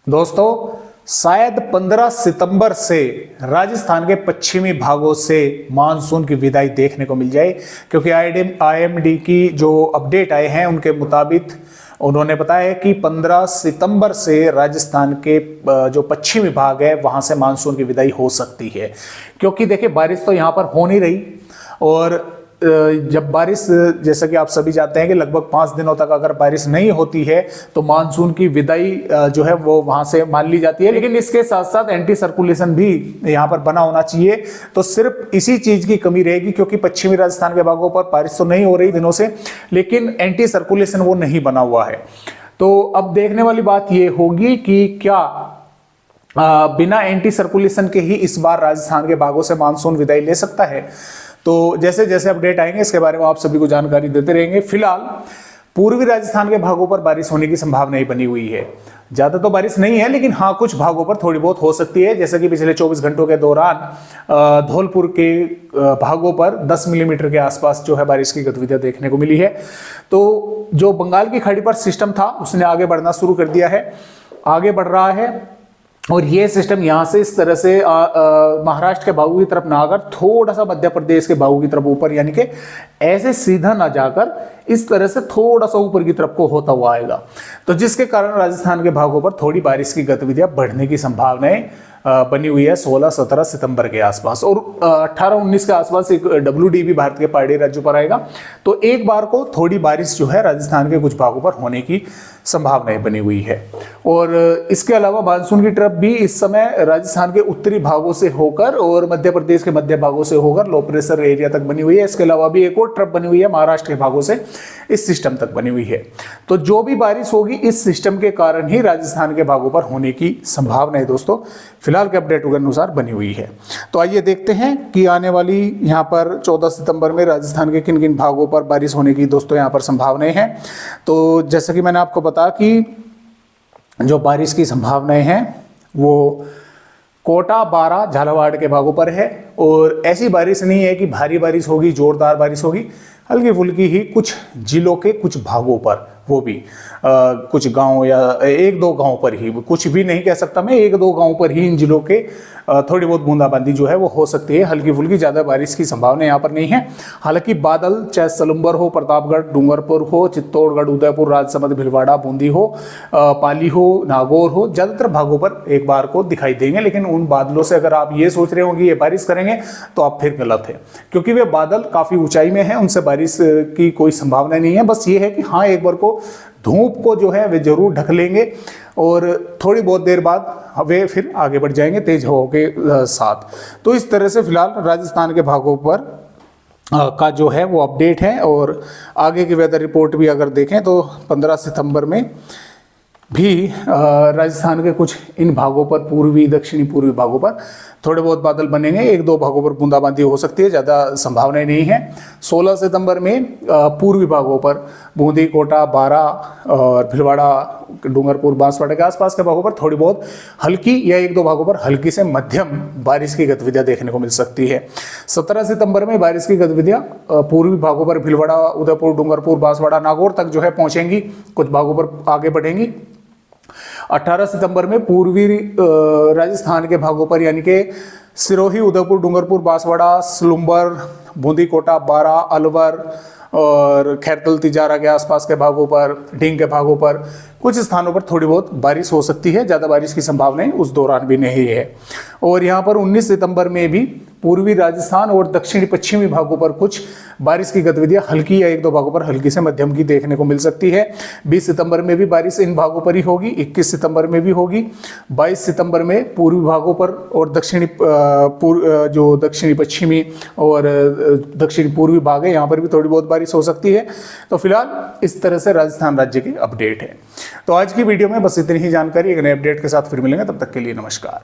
दोस्तों, शायद 15 सितंबर से राजस्थान के पश्चिमी भागों से मानसून की विदाई देखने को मिल जाए, क्योंकि आईएमडी की जो अपडेट आए हैं उनके मुताबिक उन्होंने बताया कि 15 सितंबर से राजस्थान के जो पश्चिमी भाग है वहां से मानसून की विदाई हो सकती है। क्योंकि देखिए, बारिश तो यहां पर हो नहीं रही, और जब बारिश, जैसा कि आप सभी जानते हैं कि लगभग 5 दिनों तक अगर बारिश नहीं होती है तो मानसून की विदाई जो है वो वहां से मान ली जाती है। लेकिन इसके साथ साथ एंटी सर्कुलेशन भी यहां पर बना होना चाहिए। तो सिर्फ इसी चीज की कमी रहेगी, क्योंकि पश्चिमी राजस्थान के भागों पर बारिश तो नहीं हो रही दिनों से, लेकिन एंटी सर्कुलेशन वो नहीं बना हुआ है। तो अब देखने वाली बात ये होगी कि क्या बिना एंटी सर्कुलेशन के ही इस बार राजस्थान के भागों से मानसून विदाई ले सकता है। तो जैसे जैसे अपडेट आएंगे इसके बारे में आप सभी को जानकारी देते रहेंगे। फिलहाल पूर्वी राजस्थान के भागों पर बारिश होने की संभावना ही बनी हुई है। ज्यादा तो बारिश नहीं है, लेकिन हाँ कुछ भागों पर थोड़ी बहुत हो सकती है। जैसे कि पिछले 24 घंटों के दौरान धौलपुर के भागों पर 10 मिलीमीटर के आसपास जो है बारिश की गतिविधियां देखने को मिली है। तो जो बंगाल की खाड़ी पर सिस्टम था उसने आगे बढ़ना शुरू कर दिया है, आगे बढ़ रहा है, और ये सिस्टम यहाँ से इस तरह से महाराष्ट्र के भागों की तरफ ना आकर थोड़ा सा मध्य प्रदेश के भागों की तरफ ऊपर, यानी कि ऐसे सीधा ना जाकर इस तरह से थोड़ा सा ऊपर की तरफ को होता हुआ आएगा। तो जिसके कारण राजस्थान के भागों पर थोड़ी बारिश की गतिविधियां बढ़ने की संभावनाएं बनी हुई है 16-17 सितंबर के आसपास, और 18-19 के आसपास एक WD भी भारत के पहाड़ी राज्यों पर आएगा। तो एक बार को थोड़ी बारिश जो है राजस्थान के कुछ भागों पर होने की संभावनाएं बनी हुई है। और इसके अलावा मानसून की ट्रफ भी इस समय राजस्थान के उत्तरी भागों से होकर और मध्य प्रदेश के मध्य भागों से होकर लो प्रेशर एरिया तक बनी हुई है। इसके अलावा भी एक और ट्रफ बनी हुई है महाराष्ट्र के भागों से इस सिस्टम तक बनी हुई है। तो जो भी बारिश होगी इस सिस्टम के कारण ही राजस्थान के भागों पर होने की संभावना है दोस्तों, फिलहाल के अपडेट के अनुसार बनी हुई है। तो आइए देखते हैं कि आने वाली यहाँ पर 14 सितंबर में राजस्थान के किन किन भागों पर बारिश होने की दोस्तों यहाँ पर संभावनाएं हैं। तो जैसा कि मैंने आपको बताया कि जो बारिश की संभावनाएं हैं वो कोटा, बारा, झालावाड़ के भागों पर है। और ऐसी बारिश नहीं है कि भारी बारिश होगी, जोरदार बारिश होगी, हल्की फुल्की ही कुछ जिलों के कुछ भागों पर, वो भी कुछ गांव या एक दो गांव पर ही, कुछ भी नहीं कह सकता मैं, एक दो गांव पर ही इन जिलों के थोड़ी बहुत बूंदाबांदी जो है वो हो सकती है। हल्की फुल्की, ज़्यादा बारिश की संभावना यहाँ पर नहीं है। हालांकि बादल चाहे सलुम्बर हो, प्रतापगढ़, डूंगरपुर हो, चित्तौड़गढ़, उदयपुर, राजसमंद, भीलवाड़ा, बूंदी हो, पाली हो, नागौर हो, ज़्यादातर भागों पर एक बार को दिखाई देंगे। लेकिन उन बादलों से अगर आप ये सोच रहे हो कि ये बारिश करेंगे तो आप फिर गलत है, क्योंकि वे बादल काफ़ी ऊंचाई में हैं, उनसे बारिश की कोई संभावना नहीं है। बस ये है कि हाँ एक बार को धूप को जो है वे जरूर ढक लेंगे और थोड़ी बहुत देर बाद वे फिर आगे बढ़ जाएंगे तेज हवाओं के साथ। तो इस तरह से फिलहाल राजस्थान के भागों पर का जो है वो अपडेट है। और आगे की वेदर रिपोर्ट भी अगर देखें तो 15 सितंबर में भी राजस्थान के कुछ इन भागों पर, पूर्वी दक्षिणी पूर्वी भागों पर थोड़े बहुत बादल बनेंगे, एक दो भागों पर बूंदाबांदी हो सकती है, ज़्यादा संभावनाएं नहीं है। 16 सितंबर में पूर्वी भागों पर बूंदी, कोटा, बारा और भीलवाड़ा, डूंगरपुर, बांसवाड़ा के आसपास के भागों पर थोड़ी बहुत हल्की या एक दो भागों पर हल्की से मध्यम बारिश की गतिविधियां देखने को मिल सकती है। 17 सितंबर में बारिश की गतिविधियां पूर्वी भागों पर भीलवाड़ा, उदयपुर, डूंगरपुर, बांसवाड़ा, नागौर तक जो है पहुंचेंगी, कुछ भागों पर आगे बढ़ेंगी। 18 सितंबर में पूर्वी राजस्थान के भागों पर, यानी कि सिरोही, उदयपुर, डूंगरपुर, बांसवाड़ा, सलुम्बर, बूंदी, कोटा, बारा, अलवर और खैरतल, तिजारा के आसपास के भागों पर, ढींग के भागों पर कुछ स्थानों पर थोड़ी बहुत बारिश हो सकती है। ज़्यादा बारिश की संभावनाएं उस दौरान भी नहीं है। और यहाँ पर 19 सितंबर में भी पूर्वी राजस्थान और दक्षिणी पश्चिमी भागों पर कुछ बारिश की गतिविधियां हल्की या एक दो भागों पर हल्की से मध्यम की देखने को मिल सकती है। 20 सितंबर में भी बारिश इन भागों पर ही होगी, 21 सितंबर में भी होगी, 22 सितंबर में पूर्वी भागों पर और जो दक्षिणी पश्चिमी और दक्षिणी पूर्वी भाग है यहाँ पर भी थोड़ी बहुत बारिश हो सकती है। तो फिलहाल इस तरह से राजस्थान राज्य की अपडेट है। तो आज की वीडियो में बस इतनी ही जानकारी। एक नए अपडेट के साथ फिर मिलेंगे, तब तक के लिए नमस्कार।